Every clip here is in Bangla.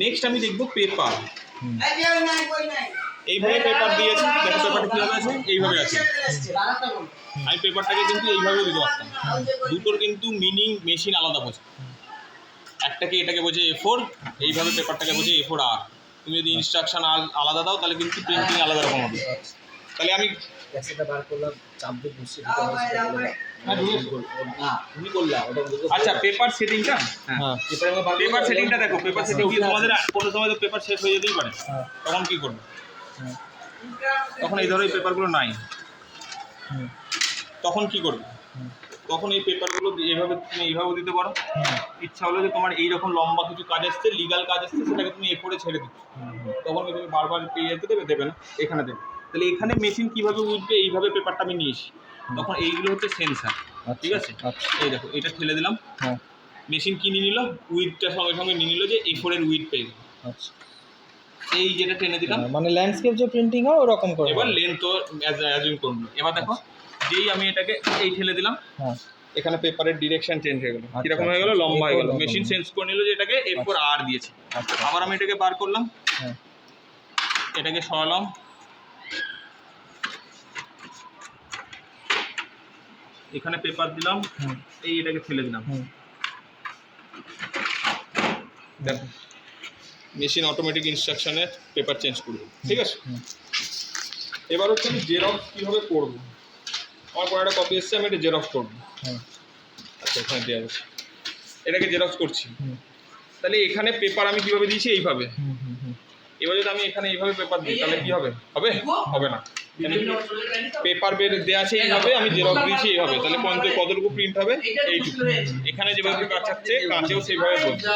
নেক্সট আমি দেখবো পেপার। এইভাবে পেপার দিয়েছি, দেখো পেপারটা কীভাবে আছে, এইভাবে আছে। আমি পেপারটাকে কিন্তু এইভাবে দিতে পারতাম। দুটোর কিন্তু মিনিং মেশিন আলাদা বোঝে। একটাকে এটাকে বোঝে A4, এইভাবে পেপারটাকে বোঝে A4R। তুমি যদি ইনস্ট্রাকশন আলাদা দাও তাহলে কিন্তু প্রিন্টিং আলাদা রকম হবে। তাহলে আমি আচ্ছা পেপার সেটিংটা, হ্যাঁ পেপার সেটিংটা দেখো। পেপার সেটিং কি তোমাদের কোনো সময় তো পেপার শেষ হয়ে যেতেই পারে, তখন কি করবে? তখন এই ধরো এই পেপারগুলো নাই, তখন কি করবে? তখন এই পেপারগুলো এইভাবে তুমি এইভাবেও দিতে পারো। ইচ্ছা হলো যে তোমার এইরকম লম্বা কিছু কাজ আসছে, লিগাল কাজ আসছে, সেটাকে তুমি A4 ছেড়ে দিচ্ছ, তখন তুমি বারবার পেয়ে যেতে দেবে না, এখানে দেবে। তাহলে এখানে মেশিন কীভাবে বুঝবে? এইভাবে পেপারটা আমি নিয়েছি, তখন এইগুলো হচ্ছে সেন্সার। ঠিক আছে, এই দেখো এটা ঠেলে দিলাম, মেশিন কি নিয়ে নিল? উইথটা সঙ্গে সঙ্গে নিয়ে নিল যে A4 এর উইথ পেয়ে গেল। এই যেটা টেনে দিলাম, মানে ল্যান্ডস্কেপ যে প্রিন্টিং হয় ওরকম করে। এবার লেন্থ তো অ্যাজিউম করব। এবার দেখো যেই আমি এটাকে এই ঠেলে দিলাম, এখানে পেপারের ডিরেকশন চেঞ্জ হয়ে গেল। কিরকম হয়ে গেল? লম্বা হয়ে গেল। মেশিন সেন্স করে নিল যে এটাকে A4R দিয়েছে। আবার আমি এটাকে বার করলাম, এটাকে সরালাম, এখানে পেপার দিলাম, এই এটাকে ফেলে দিলাম। দেখো মেশিন অটোমেটিক ইনস্ট্রাকশনে পেপার চেঞ্জ করবে। ঠিক আছে, এবার হচ্ছে আমি জেরক্স কীভাবে করবো। আমার পরে একটা কপি এসছে, আমি এটা জেরক্স করবো। আচ্ছা এখানে দেওয়া আছে, এটাকে জেরক্স করছি। তাহলে এখানে পেপার আমি কীভাবে দিয়েছি? এইভাবে। এবার যদি আমি এখানে এইভাবে পেপার দিই তাহলে কী হবে? হবে? হবে না। পেপার বের দেওয়া আছে এইভাবে, আমি জেরক্স দিয়েছি এইভাবে, তাহলে কতটুকু প্রিন্ট হবে? এইটুকু। এখানে যেভাবে কাঁচাচ্ছে, কাঁচেও সেইভাবে বলছে।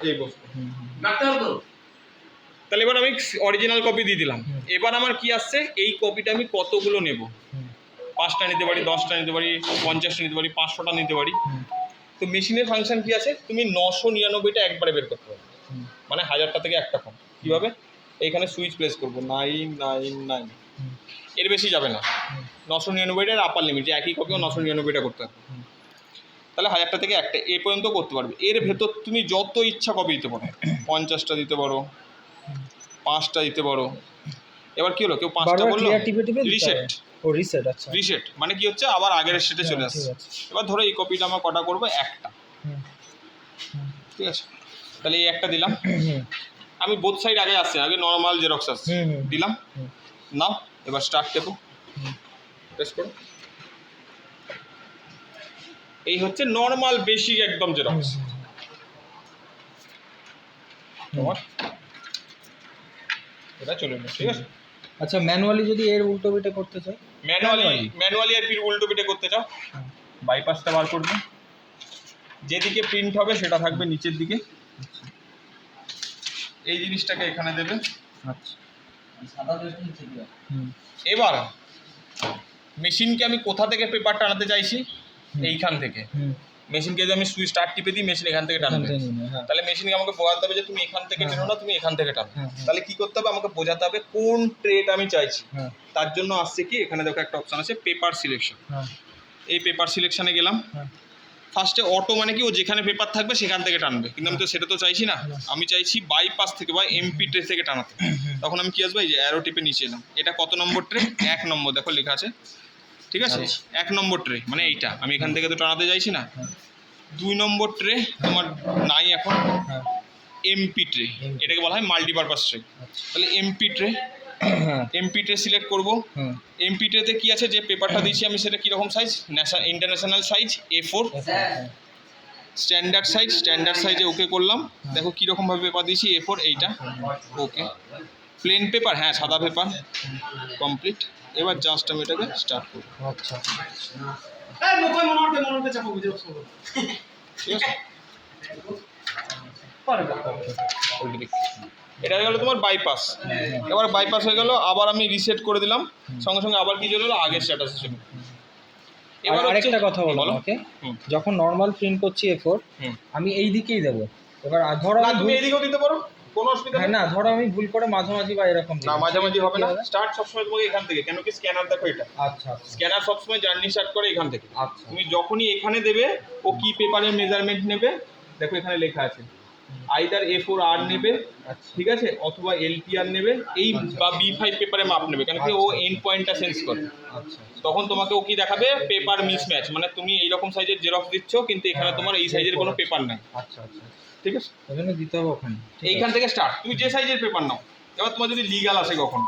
এই বস্তু। তাহলে এবার আমি অরিজিনাল কপি দিয়ে দিলাম। এবার আমার কি আসছে? এই কপিটা আমি কতগুলো নেব? 5টা নিতে পারি, 10টা নিতে পারি, 50টা নিতে পারি, 500টা নিতে পারি। তো মেশিনের ফাংশন কি আছে? তুমি 999টা একবারে বের করতে পারবে, মানে 1000টা থেকে একটা কম। কীভাবে? এইখানে সুইচ প্রেস করবো 999, এর বেশি যাবে না। 999টার আপার লিমিট, একই কপিও 999টা করতে হবে। তাহলে 1000টা থেকে একটা এ পর্যন্ত করতে পারবে। এর ভেতর তুমি যত ইচ্ছা কপি দিতে পারো, 50টা দিতে পারো, 5টা দিতে পারো। এবার কি হলো? কেউ 5টা বললো, রিসেট। আচ্ছা রিসেট মানে কি হচ্ছে? আবার আগের স্টেটে চলে আসছে। এবার ধরো এই কপিটা আমরা কটা করবো? একটা। ঠিক আছে, তাহলে এই একটা দিলাম। আমি বোথ সাইড আগে আসছে, আগে নর্মাল জেরক্স আসছে, দিলাম। নাও এবার স্টার্ট দেবো, প্রেস করো। এই হচ্ছে নর্মাল বেসিক একদম জেরক্স। তোমার এটা চলে না। ঠিক আছে, আচ্ছা ম্যানুয়ালি যদি এর উল্টো পিঠে করতে চাই, ম্যানুয়ালি আর উল্টো পিঠে করতে চাও, বাইপাসটা বার করবে। যেদিকে প্রিন্ট হবে সেটা থাকবে নিচের দিকে। এই জিনিসটাকে এখানে দেবে। এবার মেশিনকে আমি কোথা থেকে পেপার টানাতে চাইছি? এইখান থেকে। মেশিনকে যদি আমি সুইচ স্টার্ট টিপে দিই, মেশিন এখান থেকে টানবে। তাহলে মেশিনকে আমাকে বোঝাতে হবে যে তুমি এখান থেকে টেনো না, তুমি এখান থেকে টানো। তাহলে কি করতে হবে? আমাকে বোঝাতে হবে কোন ট্রেটা আমি চাইছি। তার জন্য আসছে কি, এখানে দেখো একটা অপশন আছে পেপার সিলেকশন। এই পেপার সিলেকশনে গেলাম। ফার্স্টে অটো মানে কি, ও যেখানে পেপার থাকবে সেখান থেকে টানবে, কিন্তু আমি তো সেটা তো চাইছি না। আমি চাইছি বাইপাস থেকে বা এমপি ট্রে থেকে টানাতে। তখন আমি কি আসবো? এই যে অ্যারো টিপে নিচে এলাম। এটা কত নম্বর ট্রে? 1 নম্বর। দেখো লেখা আছে, ঠিক আছে, 1 নম্বর ট্রে মানে এইটা। আমি এখান থেকে তো টানাতে চাইছি না। 2 নম্বর ট্রে তোমার নাই এখন, এমপি ট্রে, এটাকে বলা হয় মাল্টিপারপাস ট্রে। তাহলে এমপি ট্রে সিলেক্ট করবো। এমপি ট্রেতে কি আছে? যে পেপারটা দিয়েছি আমি সেটা কীরকম size? International size A4, standard সাইজে ওকে করলাম। দেখো কীরকমভাবে পেপার দিয়েছি, A4 এইটা, ওকে। প্লেন পেপার, হ্যাঁ সাদা পেপার, কমপ্লিট। এবার জাস্ট আমি এটাকে স্টার্ট করব। আচ্ছা ঠিক আছে, এটা হয়ে গেল তোমার বাইপাস। এবার বাইপাস হয়ে গেল, আবার আমি রিসেট করে দিলাম, সঙ্গে সঙ্গে আবার কি চলে গেলো? আগের স্ট্যাটাসে চলে। এবার আরেকটা কথা বলো ওকে, যখন নর্মাল প্রিন্ট করছি A4, আমি এই দিকেই দেবো। এবার ধরো তুমি এই দিকেও দিতে পারো, কোনো অসুবিধা নেই। না ধরো আমি ভুল করে মাঝামাঝি বা এরকম না, মাঝামাঝি হবে না। স্টার্ট সবসময় তোমাকে এখান থেকে, কেন কি স্ক্যানার দেখো এটা। আচ্ছা, স্ক্যানার সবসময় জার্নি স্টার্ট করে এখান থেকে। আচ্ছা, তুমি যখনই এখানে দেবে, ও কি পেপারের মেজারমেন্ট নেবে দেখো এখানে লেখা আছে আইদার A4R নেবে, ঠিক আছে, অথবা LPR নেবে, এই বা B5 পেপারে মাপ নেবে, কেন কি ও এন্ড পয়েন্টটা সেন্স করে। তখন তোমাকে ও কি দেখাবে, পেপার মিসম্যাচ, মানে তুমি এইরকম সাইজের জেরক্স দিচ্ছ কিন্তু এখানে তোমার এই সাইজের কোনো পেপার নাই। আচ্ছা আচ্ছা, ঠিক আছে, ওখানে দিতে হবে ওখানে, এইখান থেকে স্টার্ট, তুমি যে সাইজের পেপার নাও। এবার তোমার যদি লিগাল আসে কখন,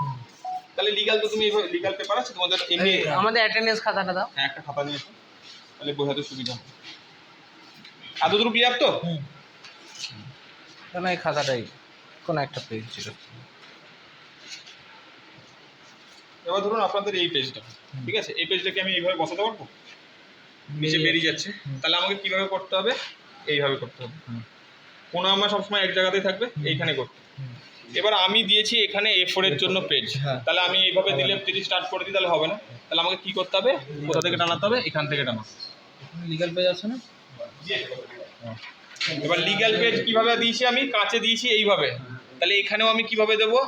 তাহলে লিগাল তো তুমি এইভাবে লিগাল পেপার আছে তোমাদের এমনি। আমাদের অ্যাটেন্ডেন্স খাতাটা দাও। হ্যাঁ, একটা খাতা নিয়ে এসো, তাহলে বোঝাতে সুবিধা হবে। এতদূর ক্লিয়ার তো? না এই খাতাটাই কোনো একটা পেজ ছিল। এবার ধরুন আপনাদের এই পেজটা, ঠিক আছে, এই পেজটাকে আমি এইভাবে বসাতে পারবো, নিচে বেরিয়ে যাচ্ছে, তাহলে আমাকে কিভাবে করতে হবে, এইভাবে করতে হবে। কোনো আমার সবসময় এক জায়গাতেই থাকবে, এইখানে করতে। এবার আমি দিয়েছি এখানে A4 এর জন্য পেজ, তাহলে আমি এইভাবে দিলে যদি স্টার্ট করে দিই তাহলে হবে না, তাহলে আমাকে কি করতে হবে, কোথা থেকে টানাতে হবে, এখান থেকে টানাতে হবে। লিগ্যাল পেজ আছে না? এবার লিগ্যাল পেজ কিভাবে দিয়েছি, আমি কাঁচে দিয়েছি এইভাবে, তাহলে এখানেও আমি কিভাবে দেবো,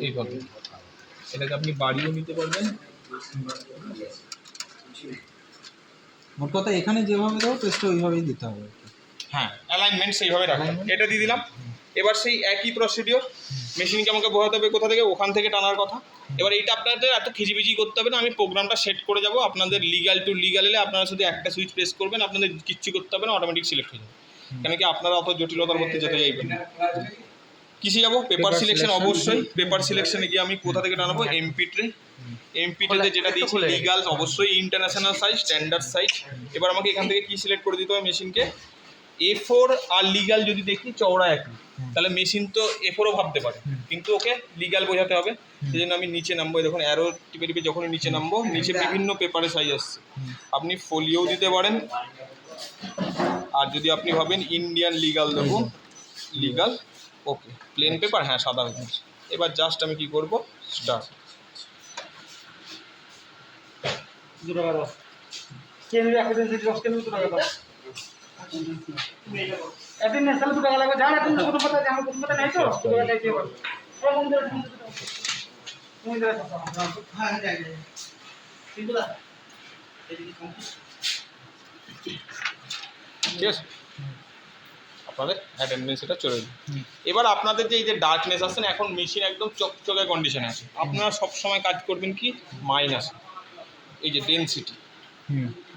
এইভাবে। এটাকে আপনি বাড়িও নিতে পারবেন। মোট কথা এখানে যেভাবে দেবো পেজটা ওইভাবেই দিতে হবে। হ্যাঁ, অ্যালাইনমেন্ট সেইভাবে রাখবেন। এটা দিয়ে দিলাম। এবার সেই একই প্রসিডিওর, মেশিনকে আমাকে বোঝাতে হবে কোথা থেকে, ওখান থেকে টানার কথা। এবার এইটা আপনাদের এত খিজিবিজি করতে হবে না, আমি প্রোগ্রামটা সেট করে যাবো। আপনাদের লিগ্যাল টু লিগ্যাল এলে আপনারা শুধু একটা সুইচ প্রেস করবেন, আপনাদের কিচ্ছু করতে হবে না, অটোমেটিক সিলেক্ট হয়ে যাবে। কেন কি আপনারা অত জটিলতার মধ্যে যেতে চাইবেন না। কিসে যাবো, পেপার সিলেকশন, অবশ্যই পেপার সিলেকশনে গিয়ে আমি কোথা থেকে টানাবো, এমপি ট্রেতে যেটা দিয়েছি লিগ্যাল, অবশ্যই ইন্টারন্যাশনাল সাইজ, স্ট্যান্ডার্ড সাইজ। এবার আমাকে এখান থেকে কি সিলেক্ট করে দিতে হবে, মেশিনকে A4 আর লিগ্যাল যদি দেখি চওড়া একই, তাহলে মেশিন তো A4ও ভাবতে পারে, কিন্তু ওকে লিগ্যাল বোঝাতে হবে। সেই জন্য আমি নিচে নামবো, দেখুন অ্যারো টিপে টিপে যখন নিচে নামবো, নিচে বিভিন্ন পেপারের সাইজ আসছে। আপনি ফোলিও দিতে পারেন, আর যদি আপনি ভাবেন ইন্ডিয়ান লিগ্যাল দেবো, লিগ্যাল, ওকে, প্লেন পেপার, হ্যাঁ সাদা হয়ে গেছে। এবার জাস্ট আমি কি করব, স্টার্ট। ঠিক আছে, আপনাদের অ্যাটেন্ডেন্স এটা চলে যাবে। এবার আপনাদের যে এই যে ডার্কনেস আসছে না, এখন মেশিন একদম চকচকে কন্ডিশনে আছে, আপনারা সবসময় কাজ করবেন কি মাইনাস, এই যে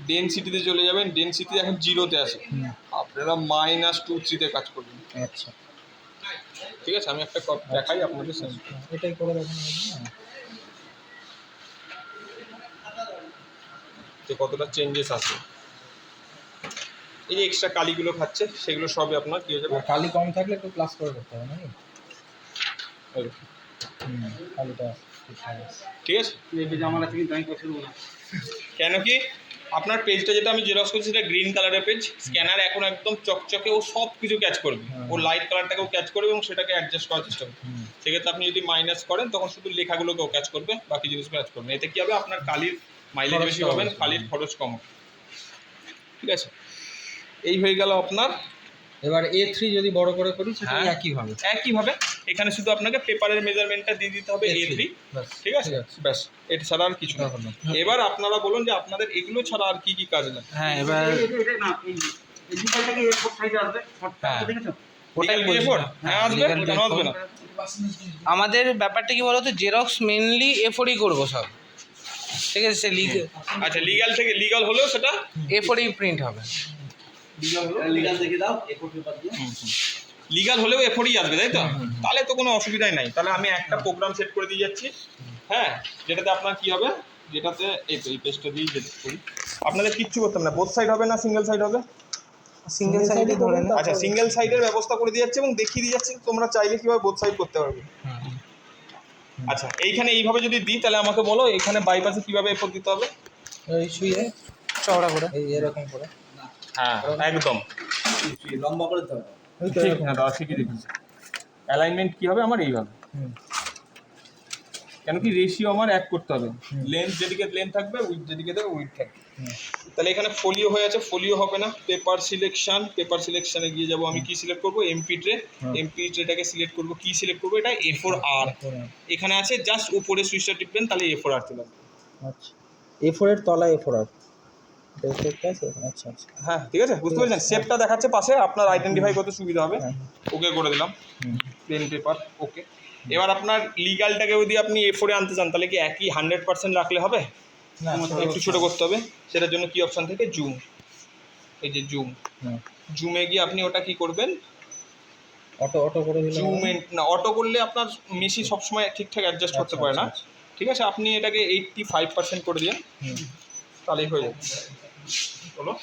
ডেনসিটিতে চলে যাবেন। ডেনসিটি এখন 0-তে আছে, আপনারা -2-3-তে কাজ করবেন। আচ্ছা, ঠিক আছে, আমি একটা দেখাই আপনাদের, এটাই করে দেখানো যে কতটা চেঞ্জেস আছে। এই যে এক্সট্রা কালিগুলো খাচ্ছে, সেগুলো সবই আপনার কী হয়ে যাবে, কালি কম থাকলে একটু প্লাস করে করতে হবে নাকি? কালিটা ঠিক আছে। কেন কি আপনার পেজটা যেটা আমি জেরক্স করছি সেটা গ্রিন কালারের পেজ, স্ক্যানার এখন একদম চকচকে, ও সব কিছু ক্যাচ করবে, ও লাইট কালারটাকেও ক্যাচ করবে এবং সেটাকে অ্যাডজাস্ট করার চেষ্টা করবে। সেক্ষেত্রে আপনি যদি মাইনাস করেন তখন শুধু লেখাগুলোকেও ক্যাচ করবে, বাকি জিনিসগুলো ক্যাচ করবে। এতে কী হবে, আপনার কালির মাইলেজ বেশি পাবেন, কালির খরচ কম হবে। ঠিক আছে, এই হয়ে গেল আপনার। এবার A3 যদি বড় করে করি সেটা একইভাবে এখানে শুধু আপনাকে পেপারের মেজারমেন্টটা দিয়ে দিতে হবে A3, ঠিক আছে, ব্যাস, এটা ছাড়া আর কিছু না। এবার আপনারা বলুন যে আপনাদের এগুলো ছাড়া আর কি কি কাজ না। হ্যাঁ, এবার আমাদের ব্যাপারটা কি বলতো, জেরক্স মেনলি A4ই করবো সব, ঠিক আছে। সে আচ্ছা, লিগ্যাল থেকে লিগ্যাল হলেও সেটা A4ই প্রিন্ট হবে। লিগ্যাল হলেও A4ই আসবে, তাই তো? তাহলে তো কোনো অসুবিধাই নাই। তাহলে আমি একটা প্রোগ্রাম সেট করে দিয়ে যাচ্ছি, হ্যাঁ, যেটাতে আপনার কি হবে, যেটাতে এই পেজটা দিয়ে যেতে করি, আপনাদের কিচ্ছু করতে হবে না। বোথ সাইড হবে না সিঙ্গেল সাইড হবে? সিঙ্গেল সাইডে ধরে না। আচ্ছা, সিঙ্গেল সাইডের ব্যবস্থা করে দিয়ে যাচ্ছে এবং দেখিয়ে দিয়ে যাচ্ছে তোমরা চাইলে কীভাবে বোথ সাইড করতে পারবে। আচ্ছা, এইখানে এইভাবে যদি দিই তাহলে আমাকে বলো এখানে বাইপাসে কীভাবে এফোর্ট দিতে হবে, এই শুয়ে চওড়া করে, এই এরকম করে, হ্যাঁ একদম লম্বা করে দিতে হবে। ঠিক, হ্যাঁ দাদা ঠিকই দেখেছি। অ্যালাইনমেন্ট কী হবে আমার এইভাবে, কেন কি রেশিও আমার এক করতে হবে, লেন্থ যেদিকে লেন্থ থাকবে, উইথ যেদিকে দেবে উইথ থাকবে। তাহলে এখানে ফোলিও হয়ে আছে, ফোলিও হবে না। পেপার সিলেকশনে গিয়ে যাবো, আমি কি সিলেক্ট করবো, এমপি ট্রেটাকে সিলেক্ট করবো, কি সিলেক্ট করবো, এটা A4R এখানে আছে, জাস্ট উপরে সুইচটা টিপবেন তাহলে A4R চলে আসবে। আচ্ছা, A4 এর তলায় A4R, আচ্ছা আচ্ছা। হ্যাঁ ঠিক আছে, বুঝতে পেরেছেন? শেপটা দেখাচ্ছে পাশে, আপনার আইডেন্টিফাই করতে সুবিধা হবে। ওকে করে দিলাম, পেন পেপার ওকে। এবার আপনার লিগালটাকে যদি আপনি A4 আনতে চান তাহলে কি একই 100% রাখলে হবে? না, একটু ছোটো করতে হবে। সেটার জন্য কি অপশান থেকে জুম, এই যে জুম, জুমে গিয়ে আপনি ওটা কি করবেন, অটো করে দিলে জুম না, অটো করলে আপনার মেশিন সবসময় ঠিকঠাক অ্যাডজাস্ট করতে পারে না। ঠিক আছে, আপনি এটাকে 85% করে দিন, তাহলেই হয়ে যাবে। বলো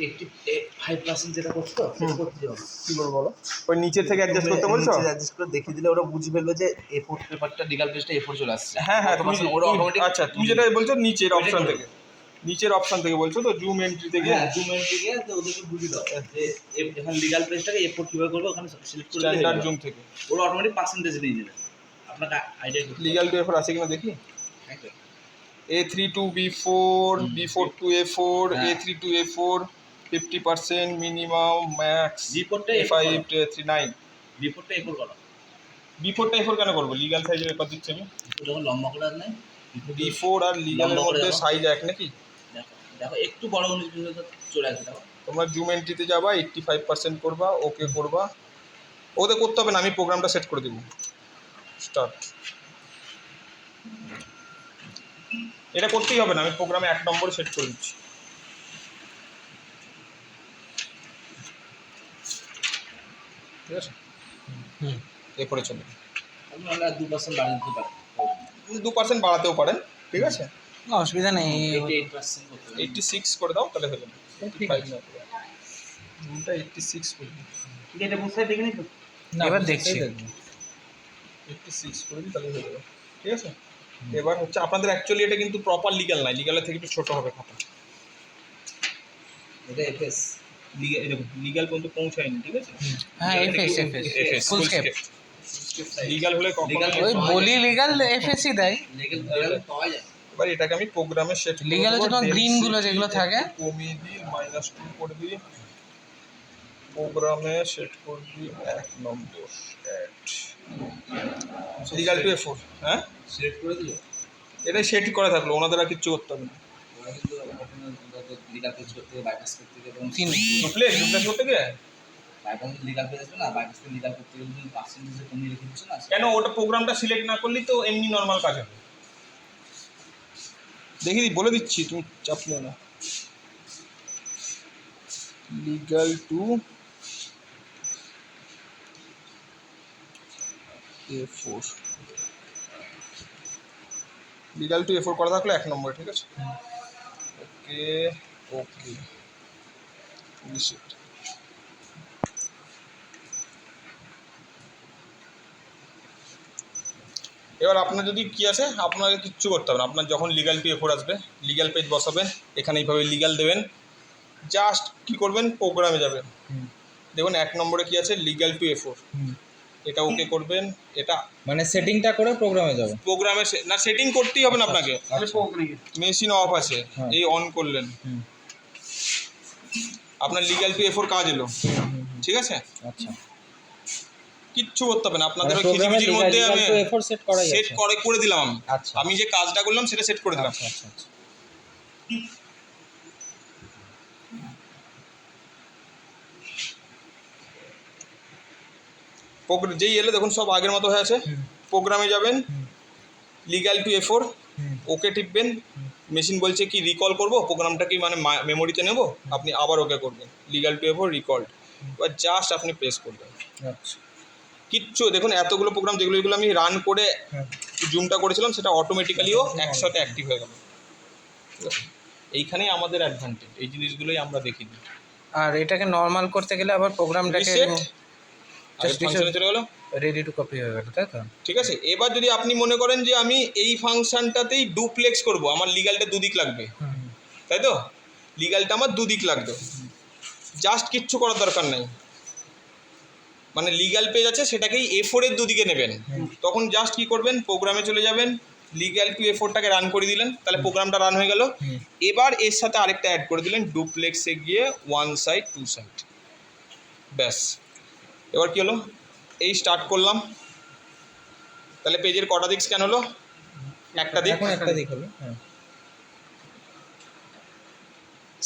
85% যেটা করছো সেটা করতে যাও কী করবো বলো? ওই নিচের থেকে অ্যাডজাস্ট করতে বলছো? অ্যাডজাস্ট করে দেখিয়ে দিলে ওরা বুঝে ফেলবে যে A4 পেপারটা লিগ্যাল পেজটা A4 চলে আসছে। হ্যাঁ হ্যাঁ, ওরা অটোমেটিক আচ্ছা তুমি যেটা বলছো নিচের অপশান থেকে, নিচের অপশান থেকে বলছো তো, জুম এন্ট্রি থেকে জুম এন্ট্রিকে তো ওদেরকে বুঝিয়ে দাও যে এখন লিগ্যাল পেজটাকে A4 কিভাবে করবে ওখানে সিলেক্ট করে স্ট্যান্ডার্ড জুম থেকে ওরা অটোমেটিক পার্সেন্টেজ নিয়ে নেবে। আপনাকে আইডিয়া করতে লিগ্যাল টু A4 আছে কিনা দেখি। A3 to B4, B4 to A4, A3 to A4, 50% minimum max, রিপোর্টটা A5 to A3 9। রিপোর্টটা A4 করো। B4টা A4 কেন করবো? লিগ্যাল সাইজের পেপার দিচ্ছি আমি। যখন লম্বা করে নেয় B4 আর লিগ্যালের মধ্যে সাইজ এক নাকি? দেখো দেখো একটু বড় 19 চলে আসবে। দেখো তোমরা জুম এন্ট্রিতে যাবা, 85% করবা, ওকে করবা। ওদের করতে হবে না, আমি প্রোগ্রামটা সেট করে দেবো। স্টার্ট। এটা করতেই হবে না, আমি প্রোগ্রামে 1 নম্বরে সেট করে দিচ্ছি। ঠিক আছে, এরপরে চলো। আমরা 2% বাড়িয়ে দিতে পারি, 2% বাড়াতেও পারেন, ঠিক আছে, অসুবিধা নেই। 88% করতে পারি। 86 করে দাও তাহলে হয়ে যাবে। 85 না, জুমটা 86 করে দিই। ঠিক আছে, বুঝতে দেখে নিই তো। এবার দেখছি। 86 করে দিই তাহলে হয়ে যাবে, ঠিক আছে। এবার হচ্ছে আপনাদের অ্যাকচুয়ালি এটা কিন্তু প্রপার লিগ্যাল নাই, লিগ্যালের থেকে একটু ছোটো হবে খাতা। এটা এফএস লিগ্যাল, দেখুন লিগ্যাল পর্যন্ত পৌঁছায়নি, ঠিক আছে। হ্যাঁ এফএস ফুল স্কেপ। লিগ্যাল হলে ওই বলি লিগ্যাল এফএসই দেয়। লিগ্যাল পাওয়া যায়। এবার এটাকে আমি প্রোগ্রামে সেট করব। লিগ্যাল হচ্ছে তোমার গ্রিন গুলো যেগুলো থাকে, কমিয়ে দিই, -2 করে দিই, প্রোগ্রামে সেট করে দিই 1 number add legal two A4। হ্যাঁ সিলেক্ট করে দিল, এটাই সেট করা থাকলো, ওনাদের আর কিচ্ছু করতে হবে না। ওরা কিন্তু কখনো লিগ্যাল পেজ করতে গিয়ে বাইপাস করতে গিয়ে এবং রিপ্লেস করতে গিয়ে বাইপাস লিগ্যাল পেজ আসবে না, বাইপাস থেকে লিগ্যাল করতে গেলে কিন্তু পার্সেন্টেজে কমিয়ে রেখে দিচ্ছে না। কেন? ওটা প্রোগ্রামটা সিলেক্ট না করলেই তো এমনি নর্মাল কাজ হবে। দেখি বলে দিচ্ছি, তুমি চাপ নিও না। Legal two A4, legal two A4 করা থাকলে 1 নম্বর, ঠিক আছে। ওকে ওকে রিসেট। এবার আপনার যদি কি আছে, আপনাকে কিচ্ছু করতে হবে না। আপনার যখন লিগ্যাল টু A4 আসবে, লিগ্যাল পেজ বসাবেন, এখানে এইভাবে লিগ্যাল দেবেন, জাস্ট কি করবেন, প্রোগ্রামে যাবেন, দেখুন 1 নম্বরে কি আছে, লিগ্যাল টু A4, এটা ওকে করবেন। এটা মানে সেটিংটা করে প্রোগ্রামে যাবে। প্রোগ্রামে না, সেটিং করতেই হবে না আপনাকে, মেশিন অফ আছে, এই অন করলেন, আপনার লিগ্যাল টু A4 কাজ এলো, ঠিক আছে। আচ্ছা, কিচ্ছু করতে হবে না আপনাদের। মানে ওই খিচিমিচির মধ্যে আমি A4 সেট করাই আছে। সেট করে দিলাম আমি। আচ্ছা, আমি যে কাজটা করলাম সেটা সেট করে দিলাম। আচ্ছা আচ্ছা আচ্ছা। যেই এলে দেখুন সব আগের মতো হয়ে আছে। প্রোগ্রামে যাবেন, লিগ্যাল টু A4, ওকে টিপবেন। মেশিন বলছে কি রিকল করব, প্রোগ্রামটা কি মানে মেমোরিতে নেব, আপনি আবার ওকে করবেন, লিগ্যাল টু A4 রিকল্ড। এবার জাস্ট আপনি প্রেস করবেন, আচ্ছা, কিচ্ছু দেখুন এতগুলো প্রোগ্রাম যেগুলো আমি রান করে জুমটা করেছিলাম সেটা অটোমেটিক্যালিও একসাথে অ্যাক্টিভ হয়ে গেল। ঠিক আছে, এইখানেই আমাদের অ্যাডভান্টেজ, এই জিনিসগুলোই আমরা দেখি। আর এটাকে নর্মাল করতে গেলে আবার প্রোগ্রামটাকে ফাংশনে চলে গেলো, রেডি টু কপি হয়ে গেল, তাই তো? ঠিক আছে। এবার যদি আপনি মনে করেন যে আমি এই ফাংশনটাতেই ডুপ্লেক্স করব, আমার লিগ্যালটা দুদিক লাগবে, তাই তো, লিগ্যালটা আমার দুদিক লাগবে, জাস্ট কিচ্ছু করার দরকার নেই। মানে লিগ্যাল পেজ আছে সেটাকেই A4 এর দুদিকে নেবেন, তখন জাস্ট কি করবেন, প্রোগ্রামে চলে যাবেন, লিগ্যাল টু A4টাকে রান করে দিলেন, তাহলে প্রোগ্রামটা রান হয়ে গেল। এবার এর সাথে আরেকটা অ্যাড করে দিলেন, ডুপ্লেক্সে গিয়ে 1 সাইড 2 সাইড, ব্যাস। এবার কী হলো, এই স্টার্ট করলাম, তাহলে পেজের কটা দিক স্ক্যান হলো, একটা দিক। এখন একটা দিক হলো। হ্যাঁ,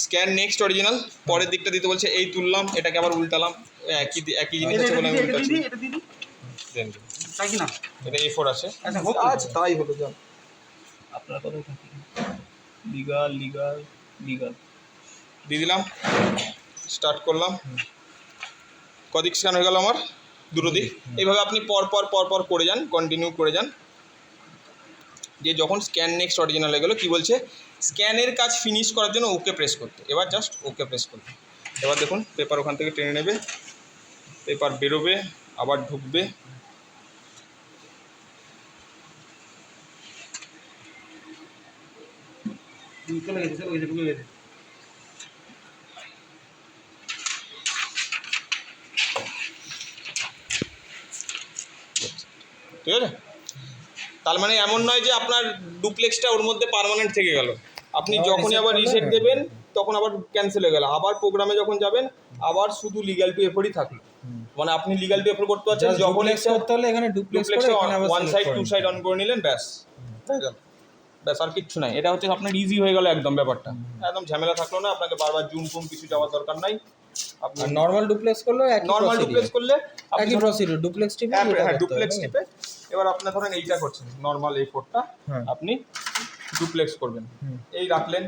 স্ক্যান নেক্সট অরিজিনাল, পরের দিকটা দিতে বলছে, এই তুললাম, এটাকে আবার উল্টালাম, একই জিনিস আছে বলে আমি উল্টাচ্ছি। দেন দিন। তাই কি না? এটা A4 আছে। আচ্ছা তাই হলো, যান। আপনার কথাই থাকি লিগাল দিয়ে দিলাম, স্টার্ট করলাম। কদিক স্ক্যান হয়ে গেল আমার? দুটো দিক। এইভাবে আপনি পর করে যান, কন্টিনিউ করে যান, যে যখন স্ক্যান নেক্সট অরিজিনাল হয়ে গেলো, কী বলছে, স্ক্যানের কাজ ফিনিশ করার জন্য ওকে প্রেস করতে। এবার জাস্ট ওকে প্রেস করতে। এবার দেখুন পেপার ওখান থেকে টেনে নেবে, পেপার বেরোবে, আবার ঢুকবে, চলে গেছে ঢুকে গেছে। ঠিক আছে? তার মানে এমন নয় যে আপনার ডুপ্লেক্সটা ওর মধ্যে পার্মানেন্ট থেকে গেল, আপনি যখনই আবার রিসেট দেবেন তখন আবার ক্যান্সেল হয়ে গেল, আবার প্রোগ্রামে যখন যাবেন আবার শুধু লিগ্যাল টু এফোরই থাকলো। মানে আপনি লিগ্যাল টু এফোর করতে পারছেন, যখন করতে হলে এখানে ডুপ্লেক্স করে এখানে আবার one side two side on করে নিলেন, ব্যাস হয়ে গেল, ব্যাস আর কিচ্ছু নাই। এটা হচ্ছে আপনার ইজি হয়ে গেল একদম, ব্যাপারটা একদম ঝামেলা থাকলো না, আপনাকে বারবার জুম ফুম কিছু যাওয়ার দরকার নাই। আপনি নরমাল ডুপ্লেক্স করলে নরমাল ডুপ্লেক্স করলে একই প্রসিডিউর, ডুপ্লেক্স টিপে হ্যাঁ ডুপ্লেক্স টিপে এবার আপনি ধরেন এইটা করছেন নরমাল A4টা, আপনি ডুপ্লেক্স করবেন, এই রাখলেন,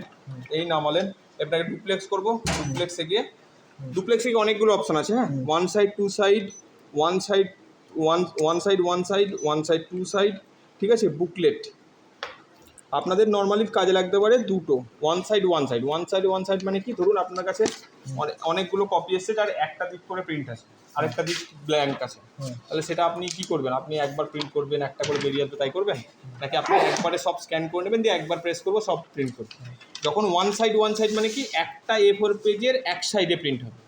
এই নামালেন, আপনাকে ডুপ্লেক্স করব, ডুপ্লেক্সে গিয়ে ডুপ্লেক্সে গিয়ে অনেকগুলো অপশন আছে, হ্যাঁ, one side two side, one side one side two side, ঠিক আছে, বুকলেট। আপনাদের নর্মালি কাজে লাগতে পারে দুটো, ওয়ান সাইড মানে কি, ধরুন আপনার কাছে অনেকগুলো কপি এসছে, তার একটা দিক করে প্রিন্ট আছে, আরেকটা দিক ব্ল্যাঙ্ক আছে, তাহলে সেটা আপনি কি করবেন, আপনি একবার প্রিন্ট করবেন, একটা করে বেরিয়ে আসবে, তাই করবেন নাকি আপনি একবারে সব স্ক্যান করে নেবেন, দিয়ে একবার প্রেস করবো সব প্রিন্ট করবেন। যখন ওয়ান সাইড মানে কি, একটা A4 পেজের এক সাইডে প্রিন্ট হবে,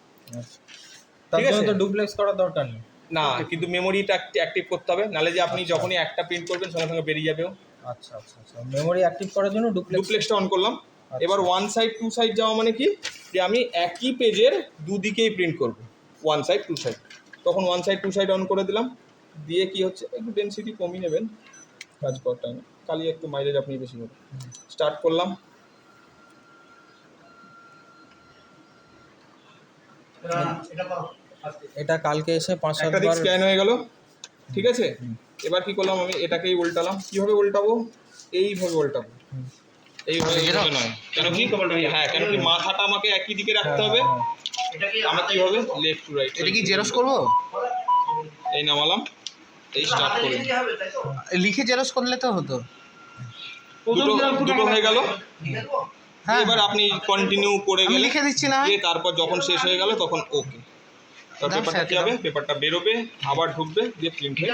ঠিক আছে, তো ডুপ্লেক্স করার দরকার নেই না, কিন্তু মেমোরিটা অ্যাক্টিভ করতে হবে, নাহলে যে আপনি যখনই একটা প্রিন্ট করবেন সঙ্গে সঙ্গে বেরিয়ে যাবেও। আচ্ছা, মেমোরি অ্যাক্টিভ করার জন্য ডুপ্লেক্সটা অন করলাম। এবার ওয়ান সাইড টু সাইড যাওয়া মানে কি, যে আমি একই পেজের দুদিকেই প্রিন্ট করব, ওয়ান সাইড টু সাইড, তখন one side two side on করে দিলাম, দিয়ে কি হচ্ছে, একটু ডেনসিটি কমিয়ে নেবেন কাজ করার টাইমে, খালি একটু মাইলেজ আপনি বেশি নেবেন। স্টার্ট করলাম, এটা কালকে এসে 5-7 একটা দিক বার স্ক্যান হয়ে গেল, ঠিক আছে। এবার কি করলাম, আমি এটাকেই উল্টালাম, কীভাবে উল্টাবো, এইভাবে উল্টাবো, এইভাবে নয়, কেন কি, হ্যাঁ কেন কি, মাথাটা আমাকে একই দিকে রাখতে হবে, আমার কি হবে, লেফট টু রাইট। এটা কি জেরক্স করবো? এই নামালাম, এই স্টার্ট করলাম, লিখে জেরক্স করলে তো হতো। দুটো হয়ে গেল। হ্যাঁ, এবার আপনি কন্টিনিউ করে আমি গেলে লিখে দিচ্ছি না, দিয়ে তারপর যখন শেষ হয়ে গেল তখন ওকে, পেপারটা কি হবে, পেপারটা বেরোবে, আবার ঢুকবে, দিয়ে প্রিন্ট হয়ে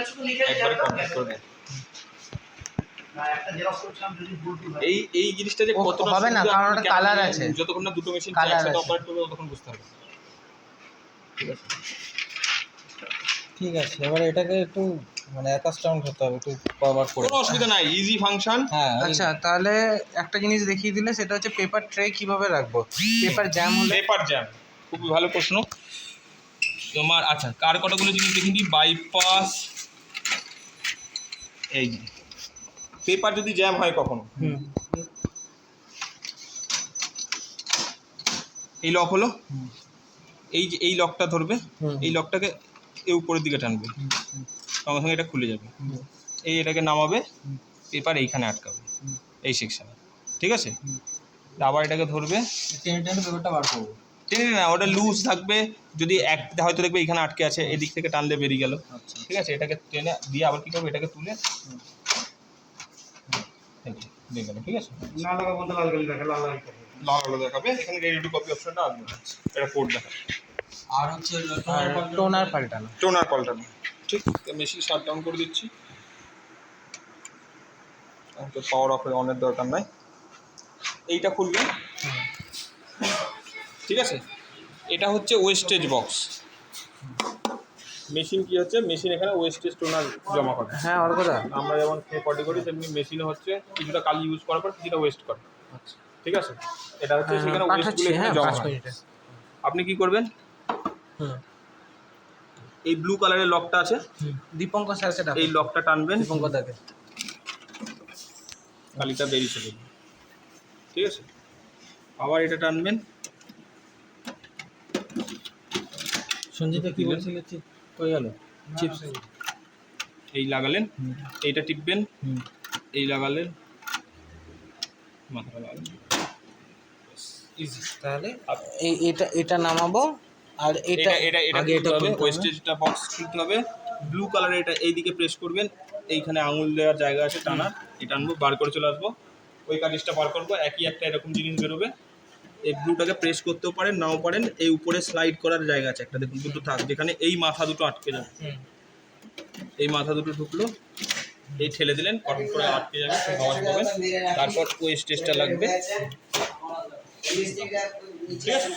একবারে কমপ্লিট করবে। এই জিনিসটা যে কতটা হবে না, কারণ ওটা কালার আছে, যতক্ষণ না দুটো মেশিন একসাথে অপারেট করবে ততক্ষণ বুঝতে হবে। ঠিক আছে, এবারে এটাকে একটু মানে অ্যাকাস্টম হতে হবে, একটু কভার করে, কোনো অসুবিধা নাই, ইজি ফাংশন। হ্যাঁ আচ্ছা, তাহলে একটা জিনিস দেখিয়ে দিলে, সেটা হচ্ছে পেপার ট্রে কিভাবে রাখবো, পেপার জ্যাম হলে। পেপার জ্যাম খুবই ভালো প্রশ্ন তোমার। আচ্ছা, কার কতগুলো জিনিস দেখিনি, বাইপাস, এই পেপার যদি জ্যাম হয় কখনো, এই লক হলো, এই যে এই লকটা ধরবে, এই লকটাকে এই উপরের দিকে টানবে, সঙ্গে সঙ্গে এটা খুলে যাবে, এটাকে নামাবে, পেপার এইখানে আটকাবে, এই সেকশানে, ঠিক আছে। আবার এটাকে ধরবে, পেপারটা বার করবো, টেনে না, ওটা লুজ থাকবে, যদি একটা হয়তো দেখবে এখানে আটকে আছে, এদিক থেকে টানলে বেরিয়ে গেল, ঠিক আছে। এটাকে টেনে দিয়ে আবার কী করবে, এটাকে তুলে দিয়ে গেল, ঠিক আছে। লাল আলো দেখাবে, এখানে রেডি টু কপি অপশনটা আসবে, এটা কোড দেখাবে, আর হচ্ছে টোনার পাল্টানো, ঠিক। মেশিন শাট ডাউন করে দিচ্ছি, পাওয়ার অফ অনের দরকার নাই, এইটা খুলবে, ঠিক আছে। এটা হচ্ছে ওয়েস্টেজ বক্স, মেশিন কি হচ্ছে, মেশিন এখানে ওয়েস্টেজ টোনার জমা করে, হ্যাঁ ওর কথা, আমরা যেমন পটি করি তেমনি মেশিনে হচ্ছে কিছুটা কালি ইউজ করার পর কিছুটা ওয়েস্ট করে, ঠিক আছে। এটা হচ্ছে সেখানে ওয়েস্টগুলো এখানে জমা হয়। আপনি কি করবেন, এই ব্লু কালারের লকটা আছে, দীপঙ্কর স্যার, সেটা এই লকটা টানবেন, দীপঙ্কর দাকে কালিটা বেরিয়ে চলে যাবে, ঠিক আছে। আবার এটা টানবেন, সঞ্জিতা কি বলছিল হয়ে গেল চিপস এই লাগালেন, এইটা টিপবেন, এই লাগালেন, মাথাটা লাগালেন, ইজি। তাহলে এটা নামাবো, আর এটা এটা আগে এটা হবে, খুলতে হবে। ওয়েস্টেজটা বক্স খুলতে হবে। ব্লু কালারের এটা এইদিকে প্রেস করবেন, এইখানে আঙুল দেওয়ার জায়গা আছে টানা, এটা আনবো, বার করে চলে আসবো, ওই কাগজটা বার করবো, একই একটা এরকম জিনিস বেরোবে। এই ব্লুটাকে প্রেস করতেও পারেন, নাও পারেন। এই উপরে স্লাইড করার জায়গা আছে একটা, দেখুন দুটো থাক, যেখানে এই মাথা দুটো আটকে যাবে, এই মাথা দুটো ঢুকলো, এই ঠেলে দিলেন, কটন করে আটকে যাবে, আওয়াজ পাবেন। তারপর ওয়েস্টেজটা লাগবে, ঠিক আছে?